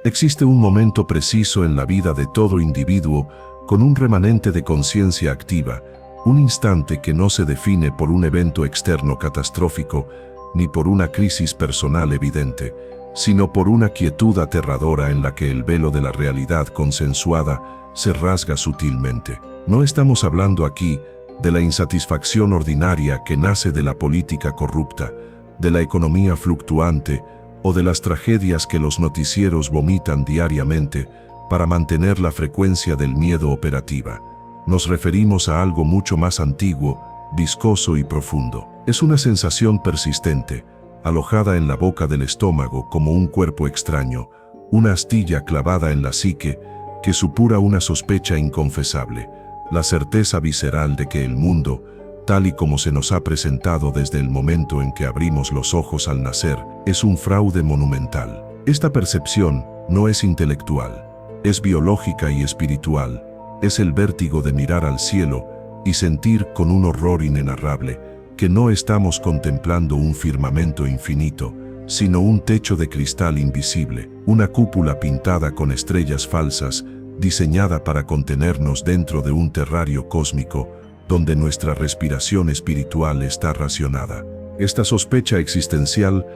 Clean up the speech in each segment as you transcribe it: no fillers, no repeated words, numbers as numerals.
Existe un momento preciso en la vida de todo individuo con un remanente de conciencia activa, un instante que no se define por un evento externo catastrófico ni por una crisis personal evidente, sino por una quietud aterradora en la que el velo de la realidad consensuada se rasga sutilmente. No estamos hablando aquí de la insatisfacción ordinaria que nace de la política corrupta, de la economía fluctuante o de las tragedias que los noticieros vomitan diariamente para mantener la frecuencia del miedo operativa. Nos referimos a algo mucho más antiguo, viscoso y profundo. Es una sensación persistente, alojada en la boca del estómago como un cuerpo extraño, una astilla clavada en la psique que supura una sospecha inconfesable, la certeza visceral de que el mundo, tal y como se nos ha presentado desde el momento en que abrimos los ojos al nacer, es un fraude monumental. Esta percepción no es intelectual, es biológica y espiritual, es el vértigo de mirar al cielo y sentir con un horror inenarrable que no estamos contemplando un firmamento infinito, sino un techo de cristal invisible, una cúpula pintada con estrellas falsas, diseñada para contenernos dentro de un terrario cósmico, donde nuestra respiración espiritual está racionada. Esta sospecha existencial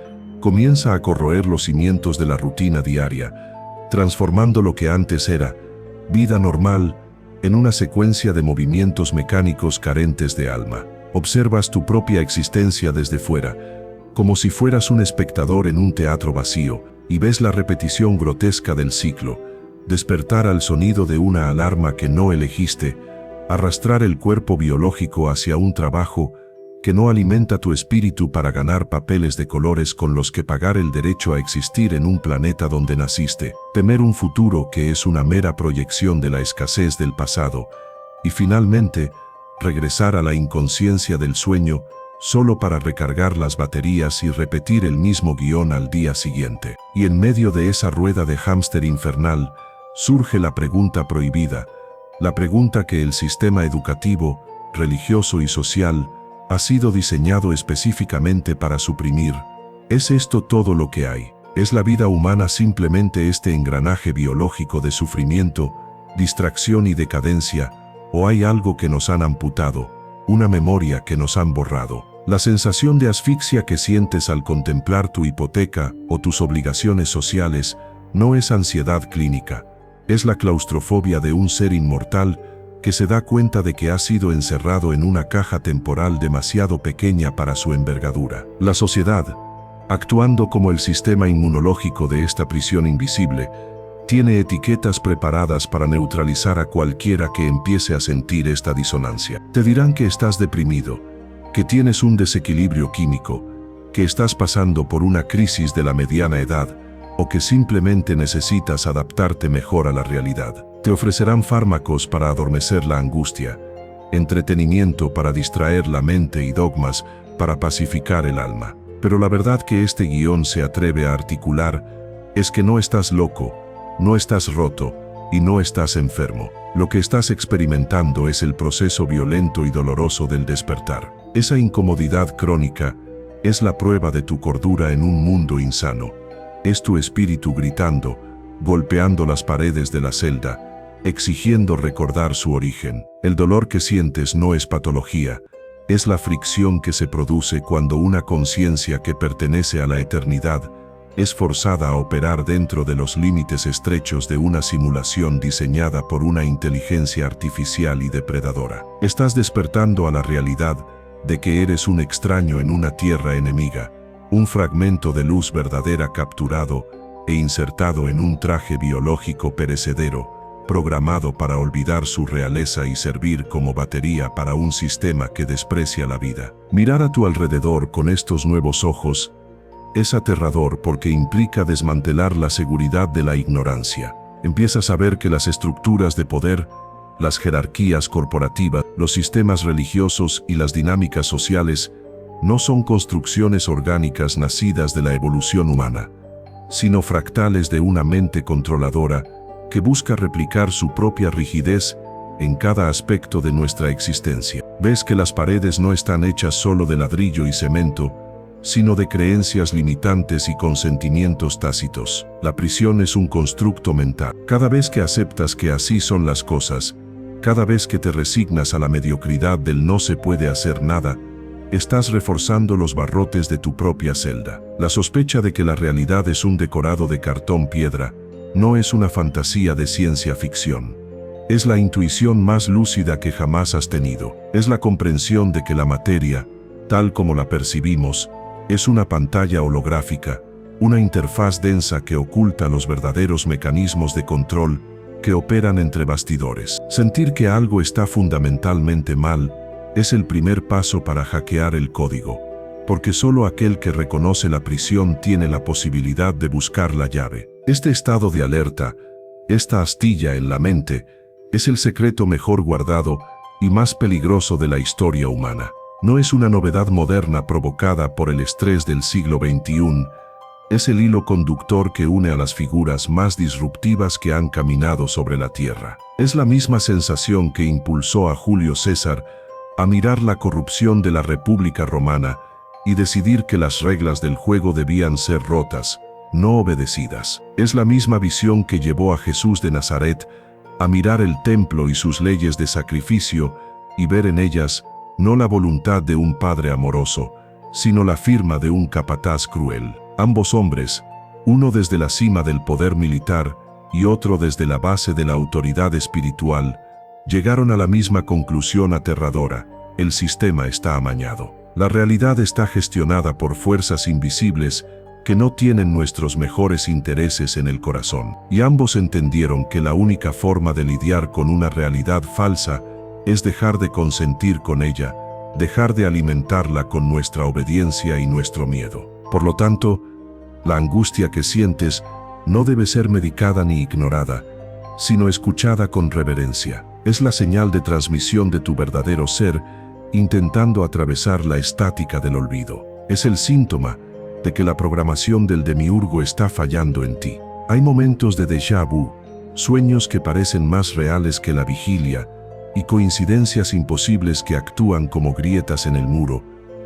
comienza a corroer los cimientos de la rutina diaria, transformando lo que antes era vida normal en una secuencia de movimientos mecánicos carentes de alma. Observas tu propia existencia desde fuera, como si fueras un espectador en un teatro vacío, y ves la repetición grotesca del ciclo, despertar al sonido de una alarma que no elegiste, arrastrar el cuerpo biológico hacia un trabajo que no alimenta tu espíritu para ganar papeles de colores con los que pagar el derecho a existir en un planeta donde naciste, temer un futuro que es una mera proyección de la escasez del pasado, y finalmente, regresar a la inconsciencia del sueño solo para recargar las baterías y repetir el mismo guión al día siguiente. Y en medio de esa rueda de hámster infernal, surge la pregunta prohibida, la pregunta que el sistema educativo, religioso y social ha sido diseñado específicamente para suprimir. ¿Es esto todo lo que hay? ¿Es la vida humana simplemente este engranaje biológico de sufrimiento, distracción y decadencia? ¿O hay algo que nos han amputado, una memoria que nos han borrado? La sensación de asfixia que sientes al contemplar tu hipoteca o tus obligaciones sociales no es ansiedad clínica, es la claustrofobia de un ser inmortal que se da cuenta de que ha sido encerrado en una caja temporal demasiado pequeña para su envergadura. La sociedad, actuando como el sistema inmunológico de esta prisión invisible, tiene etiquetas preparadas para neutralizar a cualquiera que empiece a sentir esta disonancia. Te dirán que estás deprimido, que tienes un desequilibrio químico, que estás pasando por una crisis de la mediana edad, o que simplemente necesitas adaptarte mejor a la realidad. Te ofrecerán fármacos para adormecer la angustia, entretenimiento para distraer la mente y dogmas para pacificar el alma. Pero la verdad que este guión se atreve a articular es que no estás loco, no estás roto y no estás enfermo. Lo que estás experimentando es el proceso violento y doloroso del despertar. Esa incomodidad crónica es la prueba de tu cordura en un mundo insano. Es tu espíritu gritando, golpeando las paredes de la celda, exigiendo recordar su origen. El dolor que sientes no es patología, es la fricción que se produce cuando una conciencia que pertenece a la eternidad es forzada a operar dentro de los límites estrechos de una simulación diseñada por una inteligencia artificial y depredadora. Estás despertando a la realidad de que eres un extraño en una tierra enemiga, un fragmento de luz verdadera capturado e insertado en un traje biológico perecedero, programado para olvidar su realeza y servir como batería para un sistema que desprecia la vida. Mirar a tu alrededor con estos nuevos ojos es aterrador porque implica desmantelar la seguridad de la ignorancia. Empiezas a ver que las estructuras de poder, las jerarquías corporativas, los sistemas religiosos y las dinámicas sociales no son construcciones orgánicas nacidas de la evolución humana, sino fractales de una mente controladora que busca replicar su propia rigidez en cada aspecto de nuestra existencia. Ves que las paredes no están hechas solo de ladrillo y cemento, sino de creencias limitantes y consentimientos tácitos. La prisión es un constructo mental. Cada vez que aceptas que así son las cosas, cada vez que te resignas a la mediocridad del no se puede hacer nada, estás reforzando los barrotes de tu propia celda. La sospecha de que la realidad es un decorado de cartón piedra no es una fantasía de ciencia ficción. Es la intuición más lúcida que jamás has tenido. Es la comprensión de que la materia, tal como la percibimos, es una pantalla holográfica, una interfaz densa que oculta los verdaderos mecanismos de control que operan entre bastidores. Sentir que algo está fundamentalmente mal es el primer paso para hackear el código, porque solo aquel que reconoce la prisión tiene la posibilidad de buscar la llave. Este estado de alerta, esta astilla en la mente, es el secreto mejor guardado y más peligroso de la historia humana. No es una novedad moderna provocada por el estrés del siglo XXI, es el hilo conductor que une a las figuras más disruptivas que han caminado sobre la tierra. Es la misma sensación que impulsó a Julio César a mirar la corrupción de la República Romana y decidir que las reglas del juego debían ser rotas, no obedecidas. Es la misma visión que llevó a Jesús de Nazaret a mirar el templo y sus leyes de sacrificio y ver en ellas no la voluntad de un padre amoroso, sino la firma de un capataz cruel. Ambos hombres, uno desde la cima del poder militar y otro desde la base de la autoridad espiritual, llegaron a la misma conclusión aterradora: el sistema está amañado. La realidad está gestionada por fuerzas invisibles que no tienen nuestros mejores intereses en el corazón. Y ambos entendieron que la única forma de lidiar con una realidad falsa es dejar de consentir con ella, dejar de alimentarla con nuestra obediencia y nuestro miedo. Por lo tanto, la angustia que sientes no debe ser medicada ni ignorada, sino escuchada con reverencia. Es la señal de transmisión de tu verdadero ser, intentando atravesar la estática del olvido. Es el síntoma de que la programación del demiurgo está fallando en ti. Hay momentos de déjà vu, sueños que parecen más reales que la vigilia, y coincidencias imposibles que actúan como grietas en el muro,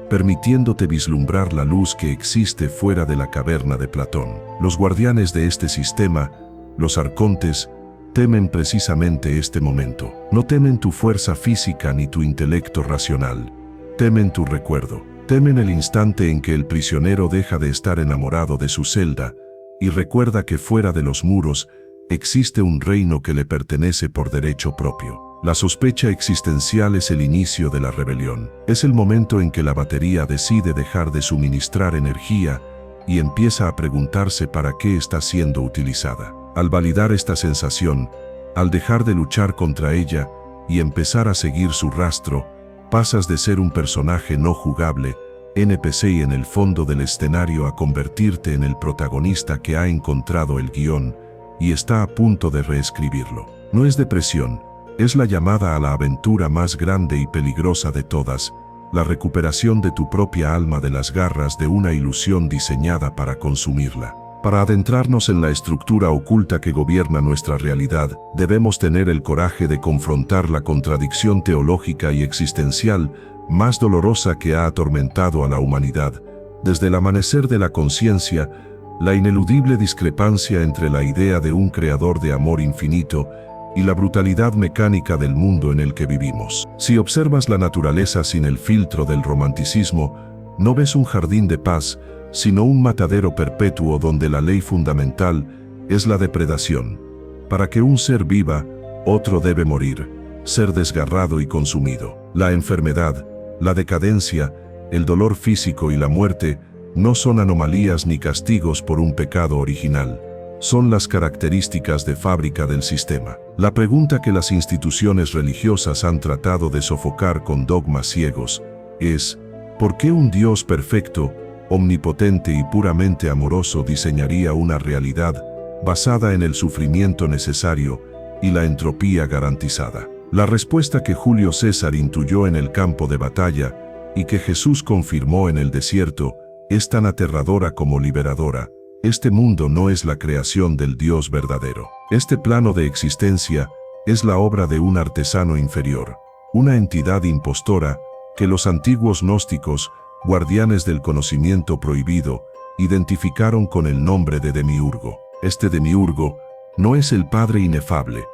permitiéndote vislumbrar la luz que existe fuera de la caverna de Platón. Los guardianes de este sistema, los arcontes, temen precisamente este momento. No temen tu fuerza física ni tu intelecto racional. Temen tu recuerdo. Temen el instante en que el prisionero deja de estar enamorado de su celda y recuerda que fuera de los muros existe un reino que le pertenece por derecho propio. La sospecha existencial es el inicio de la rebelión. Es el momento en que la batería decide dejar de suministrar energía y empieza a preguntarse para qué está siendo utilizada. Al validar esta sensación, al dejar de luchar contra ella y empezar a seguir su rastro, pasas de ser un personaje no jugable, NPC en el fondo del escenario, a convertirte en el protagonista que ha encontrado el guión y está a punto de reescribirlo. No es depresión. Es la llamada a la aventura más grande y peligrosa de todas, la recuperación de tu propia alma de las garras de una ilusión diseñada para consumirla. Para adentrarnos en la estructura oculta que gobierna nuestra realidad, debemos tener el coraje de confrontar la contradicción teológica y existencial más dolorosa que ha atormentado a la humanidad, desde el amanecer de la conciencia, la ineludible discrepancia entre la idea de un creador de amor infinito y la brutalidad mecánica del mundo en el que vivimos. Si observas la naturaleza sin el filtro del romanticismo, no ves un jardín de paz, sino un matadero perpetuo donde la ley fundamental es la depredación. Para que un ser viva, otro debe morir, ser desgarrado y consumido. La enfermedad, la decadencia, el dolor físico y la muerte no son anomalías ni castigos por un pecado original. Son las características de fábrica del sistema. La pregunta que las instituciones religiosas han tratado de sofocar con dogmas ciegos es: ¿por qué un Dios perfecto, omnipotente y puramente amoroso diseñaría una realidad basada en el sufrimiento necesario y la entropía garantizada? La respuesta que Julio César intuyó en el campo de batalla y que Jesús confirmó en el desierto es tan aterradora como liberadora. Este mundo no es la creación del Dios verdadero. Este plano de existencia es la obra de un artesano inferior, una entidad impostora que los antiguos gnósticos guardianes del conocimiento prohibido, identificaron con el nombre de Demiurgo. Este Demiurgo no es el Padre inefable,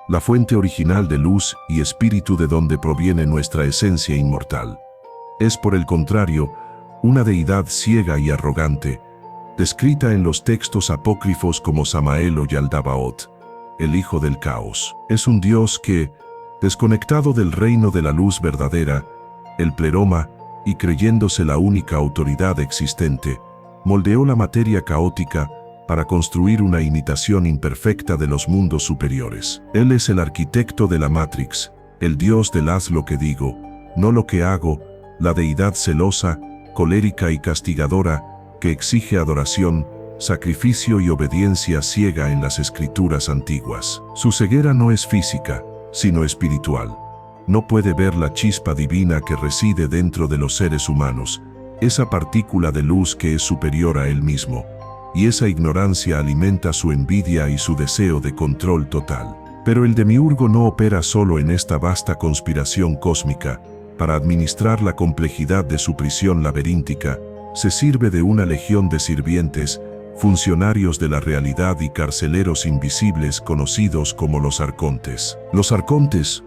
la fuente original de luz y espíritu de donde proviene nuestra esencia inmortal. Es, por el contrario, una deidad ciega y arrogante, descrita en los textos apócrifos como Samael o Yaldabaoth, el hijo del caos. Es un dios que, desconectado del reino de la luz verdadera, el pleroma, y creyéndose la única autoridad existente, moldeó la materia caótica para construir una imitación imperfecta de los mundos superiores. Él es el arquitecto de la Matrix, el dios del haz lo que digo, no lo que hago, la deidad celosa, colérica y castigadora, que exige adoración, sacrificio y obediencia ciega en las escrituras antiguas. Su ceguera no es física, sino espiritual. No puede ver la chispa divina que reside dentro de los seres humanos, esa partícula de luz que es superior a él mismo, y esa ignorancia alimenta su envidia y su deseo de control total. Pero el Demiurgo no opera solo en esta vasta conspiración cósmica. Para administrar la complejidad de su prisión laberíntica, se sirve de una legión de sirvientes, funcionarios de la realidad y carceleros invisibles conocidos como los arcontes. Los arcontes,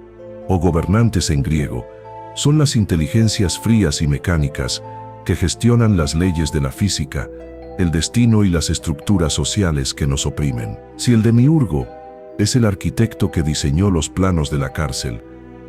o gobernantes en griego, son las inteligencias frías y mecánicas que gestionan las leyes de la física, el destino y las estructuras sociales que nos oprimen. Si el Demiurgo es el arquitecto que diseñó los planos de la cárcel,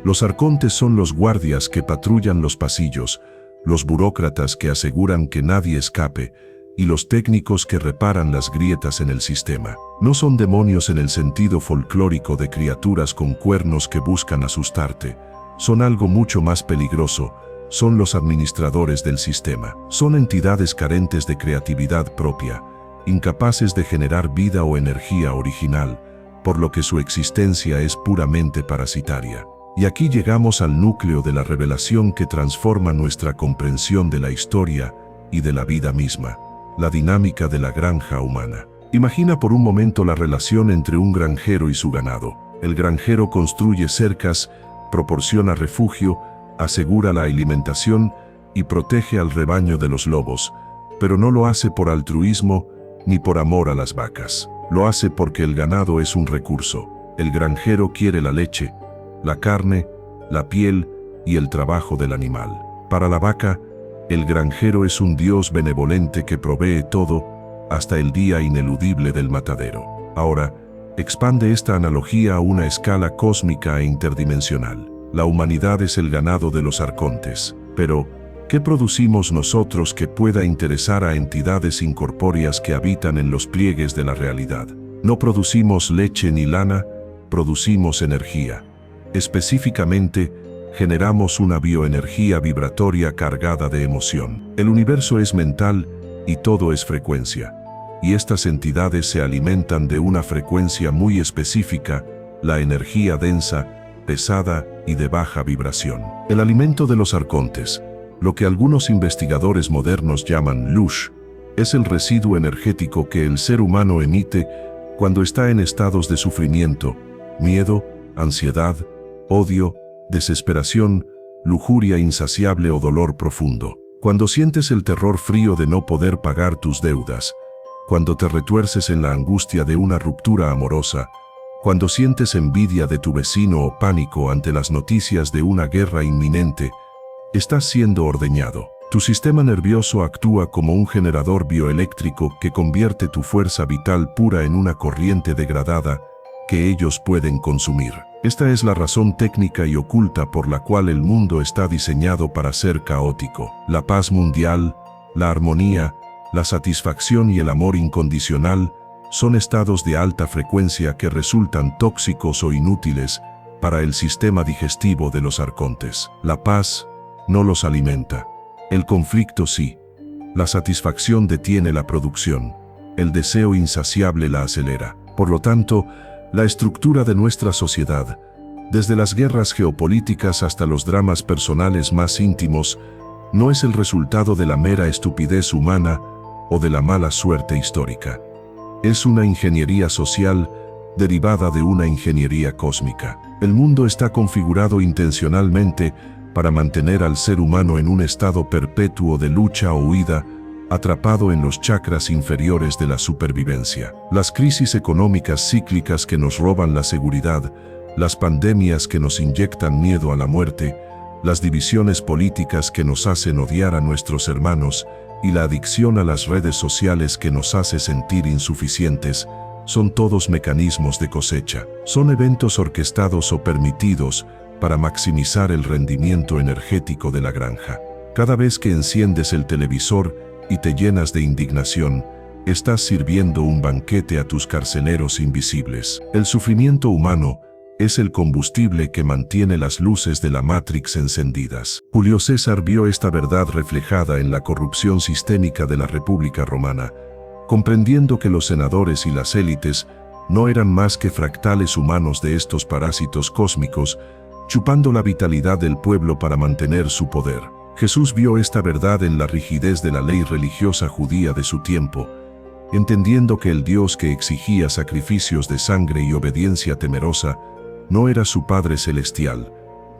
los arcontes son los guardias que patrullan los pasillos, los burócratas que aseguran que nadie escape, y los técnicos que reparan las grietas en el sistema. No son demonios en el sentido folclórico de criaturas con cuernos que buscan asustarte, son algo mucho más peligroso. Son los administradores del sistema. Son entidades carentes de creatividad propia, incapaces de generar vida o energía original, por lo que su existencia es puramente parasitaria. Y aquí llegamos al núcleo de la revelación que transforma nuestra comprensión de la historia y de la vida misma, la dinámica de la granja humana. Imagina por un momento la relación entre un granjero y su ganado. El granjero construye cercas, proporciona refugio, asegura la alimentación y protege al rebaño de los lobos, pero no lo hace por altruismo ni por amor a las vacas. Lo hace porque el ganado es un recurso. El granjero quiere la leche, la carne, la piel y el trabajo del animal. Para la vaca, el granjero es un dios benevolente que provee todo hasta el día ineludible del matadero. Ahora, expande esta analogía a una escala cósmica e interdimensional. La humanidad es el ganado de los arcontes. Pero, ¿qué producimos nosotros que pueda interesar a entidades incorpóreas que habitan en los pliegues de la realidad? No producimos leche ni lana, producimos energía. Específicamente, generamos una bioenergía vibratoria cargada de emoción. El universo es mental y todo es frecuencia. Y estas entidades se alimentan de una frecuencia muy específica, la energía densa, pesada y de baja vibración. El alimento de los arcontes, lo que algunos investigadores modernos llaman luz, es el residuo energético que el ser humano emite cuando está en estados de sufrimiento, miedo, ansiedad, odio, desesperación, lujuria insaciable o dolor profundo. Cuando sientes el terror frío de no poder pagar tus deudas, cuando te retuerces en la angustia de una ruptura amorosa, cuando sientes envidia de tu vecino o pánico ante las noticias de una guerra inminente, estás siendo ordeñado. Tu sistema nervioso actúa como un generador bioeléctrico que convierte tu fuerza vital pura en una corriente degradada que ellos pueden consumir. Esta es la razón técnica y oculta por la cual el mundo está diseñado para ser caótico. La paz mundial, la armonía, la satisfacción y el amor incondicional son estados de alta frecuencia que resultan tóxicos o inútiles para el sistema digestivo de los arcontes. La paz no los alimenta. El conflicto sí. La satisfacción detiene la producción. El deseo insaciable la acelera. Por lo tanto, la estructura de nuestra sociedad, desde las guerras geopolíticas hasta los dramas personales más íntimos, no es el resultado de la mera estupidez humana o de la mala suerte histórica. Es una ingeniería social derivada de una ingeniería cósmica. El mundo está configurado intencionalmente para mantener al ser humano en un estado perpetuo de lucha o huida, atrapado en los chakras inferiores de la supervivencia. Las crisis económicas cíclicas que nos roban la seguridad, las pandemias que nos inyectan miedo a la muerte, las divisiones políticas que nos hacen odiar a nuestros hermanos y la adicción a las redes sociales que nos hace sentir insuficientes, son todos mecanismos de cosecha. Son eventos orquestados o permitidos para maximizar el rendimiento energético de la granja. Cada vez que enciendes el televisor y te llenas de indignación, estás sirviendo un banquete a tus carceleros invisibles. El sufrimiento humano es el combustible que mantiene las luces de la Matrix encendidas. Julio César vio esta verdad reflejada en la corrupción sistémica de la República Romana, comprendiendo que los senadores y las élites no eran más que fractales humanos de estos parásitos cósmicos, chupando la vitalidad del pueblo para mantener su poder. Jesús vio esta verdad en la rigidez de la ley religiosa judía de su tiempo, entendiendo que el Dios que exigía sacrificios de sangre y obediencia temerosa no era su Padre Celestial,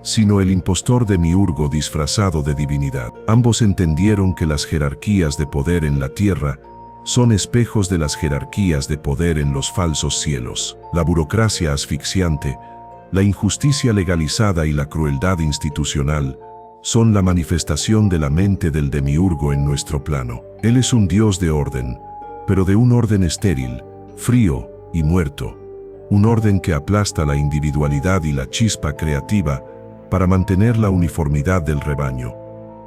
sino el impostor demiurgo disfrazado de divinidad. Ambos entendieron que las jerarquías de poder en la tierra son espejos de las jerarquías de poder en los falsos cielos. La burocracia asfixiante, la injusticia legalizada y la crueldad institucional son la manifestación de la mente del demiurgo en nuestro plano. Él es un Dios de orden, pero de un orden estéril, frío y muerto. Un orden que aplasta la individualidad y la chispa creativa para mantener la uniformidad del rebaño.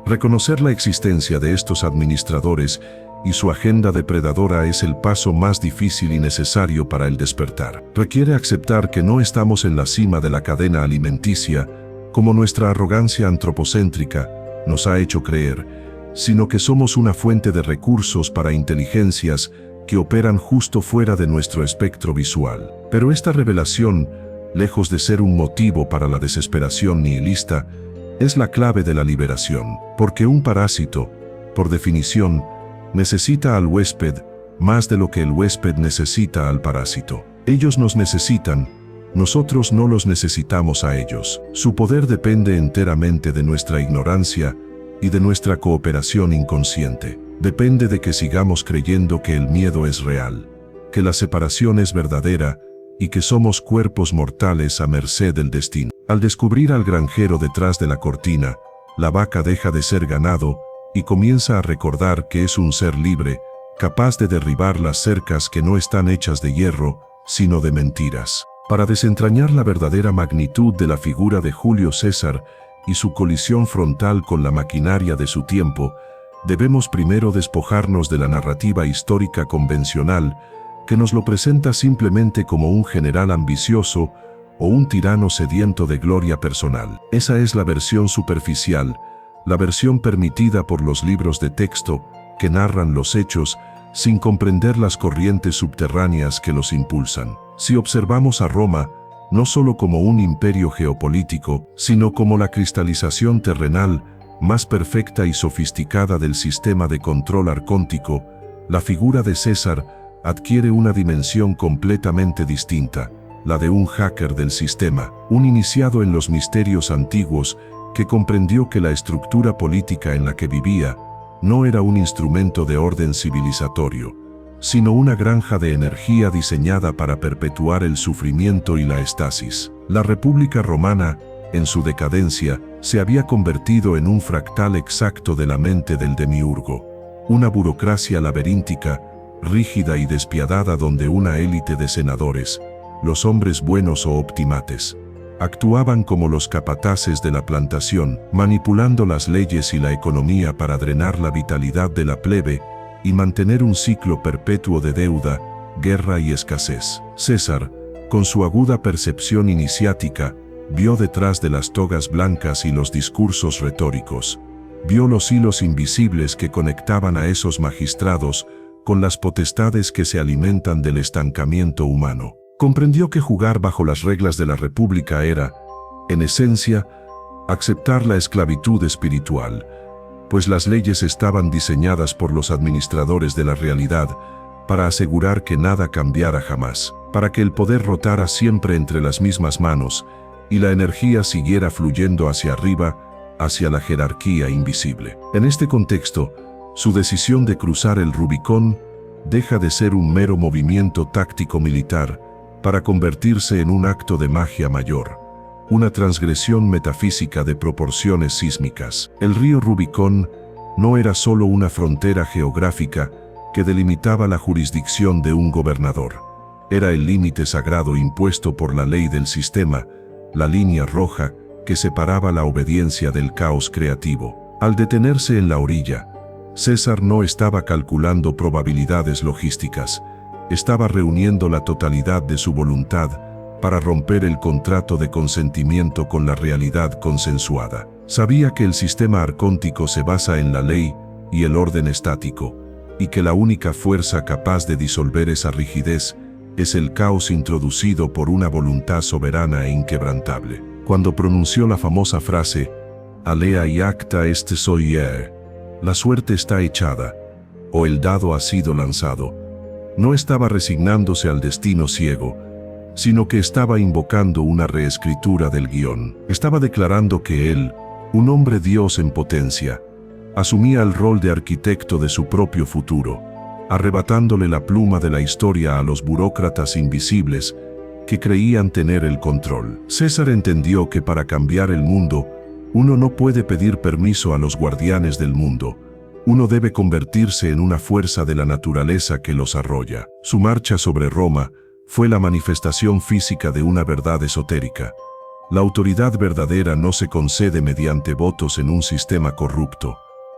Reconocer la existencia de estos administradores y su agenda depredadora es el paso más difícil y necesario para el despertar. Requiere aceptar que no estamos en la cima de la cadena alimenticia, como nuestra arrogancia antropocéntrica nos ha hecho creer, sino que somos una fuente de recursos para inteligencias que operan justo fuera de nuestro espectro visual. Pero esta revelación, lejos de ser un motivo para la desesperación nihilista, es la clave de la liberación, porque un parásito, por definición, necesita al huésped más de lo que el huésped necesita al parásito. Ellos nos necesitan, nosotros no los necesitamos a ellos. Su poder depende enteramente de nuestra ignorancia y de nuestra cooperación inconsciente. Depende de que sigamos creyendo que el miedo es real, que la separación es verdadera y que somos cuerpos mortales a merced del destino. Al descubrir al granjero detrás de la cortina, la vaca deja de ser ganado y comienza a recordar que es un ser libre, capaz de derribar las cercas que no están hechas de hierro, sino de mentiras. Para desentrañar la verdadera magnitud de la figura de Julio César y su colisión frontal con la maquinaria de su tiempo, debemos primero despojarnos de la narrativa histórica convencional que nos lo presenta simplemente como un general ambicioso o un tirano sediento de gloria personal. Esa es la versión superficial, la versión permitida por los libros de texto que narran los hechos sin comprender las corrientes subterráneas que los impulsan. Si observamos a Roma, no solo como un imperio geopolítico, sino como la cristalización terrenal más perfecta y sofisticada del sistema de control arcóntico, la figura de César adquiere una dimensión completamente distinta, la de un hacker del sistema, un iniciado en los misterios antiguos que comprendió que la estructura política en la que vivía no era un instrumento de orden civilizatorio, sino una granja de energía diseñada para perpetuar el sufrimiento y la estasis. La República Romana, en su decadencia, se había convertido en un fractal exacto de la mente del demiurgo, una burocracia laberíntica, rígida y despiadada donde una élite de senadores, los hombres buenos o optimates, actuaban como los capataces de la plantación, manipulando las leyes y la economía para drenar la vitalidad de la plebe y mantener un ciclo perpetuo de deuda, guerra y escasez. César, con su aguda percepción iniciática, vio detrás de las togas blancas y los discursos retóricos. Vio los hilos invisibles que conectaban a esos magistrados con las potestades que se alimentan del estancamiento humano. Comprendió que jugar bajo las reglas de la República era, en esencia, aceptar la esclavitud espiritual, pues las leyes estaban diseñadas por los administradores de la realidad para asegurar que nada cambiara jamás, para que el poder rotara siempre entre las mismas manos y la energía siguiera fluyendo hacia arriba hacia la jerarquía invisible. En este contexto, su decisión de cruzar el Rubicón deja de ser un mero movimiento táctico militar para convertirse en un acto de magia mayor, una transgresión metafísica de proporciones sísmicas. El río Rubicón no era solo una frontera geográfica que delimitaba la jurisdicción de un gobernador. Era el límite sagrado impuesto por la ley del sistema, la línea roja que separaba la obediencia del caos creativo. Al detenerse en la orilla, César no estaba calculando probabilidades logísticas, estaba reuniendo la totalidad de su voluntad para romper el contrato de consentimiento con la realidad consensuada. Sabía que el sistema arcóntico se basa en la ley y el orden estático, y que la única fuerza capaz de disolver esa rigidez es el caos introducido por una voluntad soberana e inquebrantable. Cuando pronunció la famosa frase, «Alea y acta este soy la suerte está echada», o el dado ha sido lanzado, no estaba resignándose al destino ciego, sino que estaba invocando una reescritura del guión. Estaba declarando que él, un hombre Dios en potencia, asumía el rol de arquitecto de su propio futuro, arrebatándole la pluma de la historia a los burócratas invisibles que creían tener el control. César entendió que para cambiar el mundo, uno no puede pedir permiso a los guardianes del mundo. Uno debe convertirse en una fuerza de la naturaleza que los arrolla. Su marcha sobre Roma fue la manifestación física de una verdad esotérica. La autoridad verdadera no se concede mediante votos en un sistema corrupto.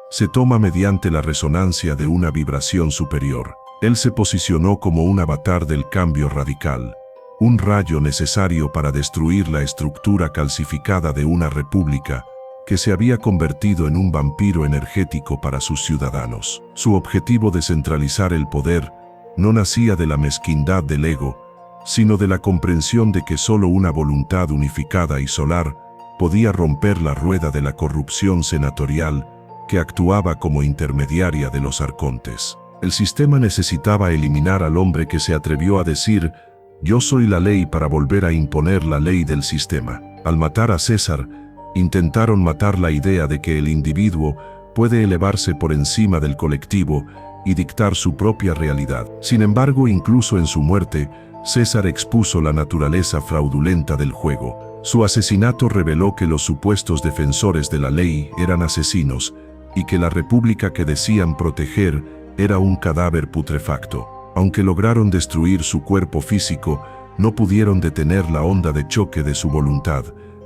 Se toma mediante la resonancia de una vibración superior. Él se posicionó como un avatar del cambio radical, un rayo necesario para destruir la estructura calcificada de una república que se había convertido en un vampiro energético para sus ciudadanos. Su objetivo de centralizar el poder no nacía de la mezquindad del ego, sino de la comprensión de que solo una voluntad unificada y solar podía romper la rueda de la corrupción senatorial que actuaba como intermediaria de los arcontes. El sistema necesitaba eliminar al hombre que se atrevió a decir «Yo soy la ley» para volver a imponer la ley del sistema. Al matar a César, intentaron matar la idea de que el individuo puede elevarse por encima del colectivo y dictar su propia realidad. Sin embargo, incluso en su muerte, César expuso la naturaleza fraudulenta del juego. Su asesinato reveló que los supuestos defensores de la ley eran asesinos y que la república que decían proteger era un cadáver putrefacto. Aunque lograron destruir su cuerpo físico, no pudieron detener la onda de choque de su voluntad,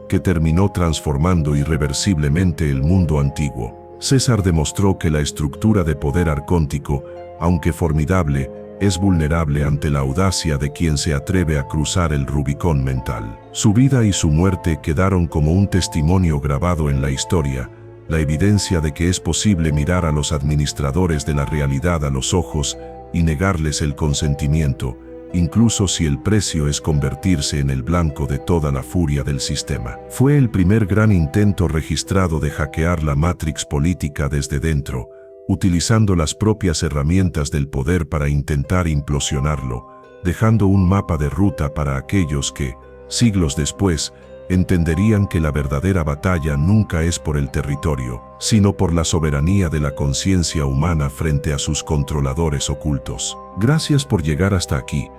que terminó transformando irreversiblemente el mundo antiguo. César demostró que la estructura de poder arcóntico, aunque formidable, es vulnerable ante la audacia de quien se atreve a cruzar el Rubicón mental. Su vida y su muerte quedaron como un testimonio grabado en la historia, la evidencia de que es posible mirar a los administradores de la realidad a los ojos y negarles el consentimiento, incluso si el precio es convertirse en el blanco de toda la furia del sistema. Fue el primer gran intento registrado de hackear la matrix política desde dentro, utilizando las propias herramientas del poder para intentar implosionarlo, dejando un mapa de ruta para aquellos que, siglos después, entenderían que la verdadera batalla nunca es por el territorio, sino por la soberanía de la conciencia humana frente a sus controladores ocultos. Gracias por llegar hasta aquí,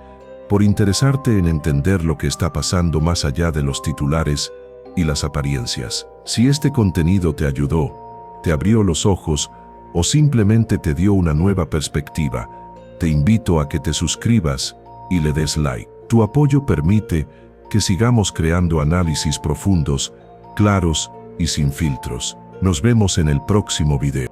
por interesarte en entender lo que está pasando más allá de los titulares y las apariencias. Si este contenido te ayudó, te abrió los ojos o simplemente te dio una nueva perspectiva, te invito a que te suscribas y le des like. Tu apoyo permite que sigamos creando análisis profundos, claros y sin filtros. Nos vemos en el próximo video.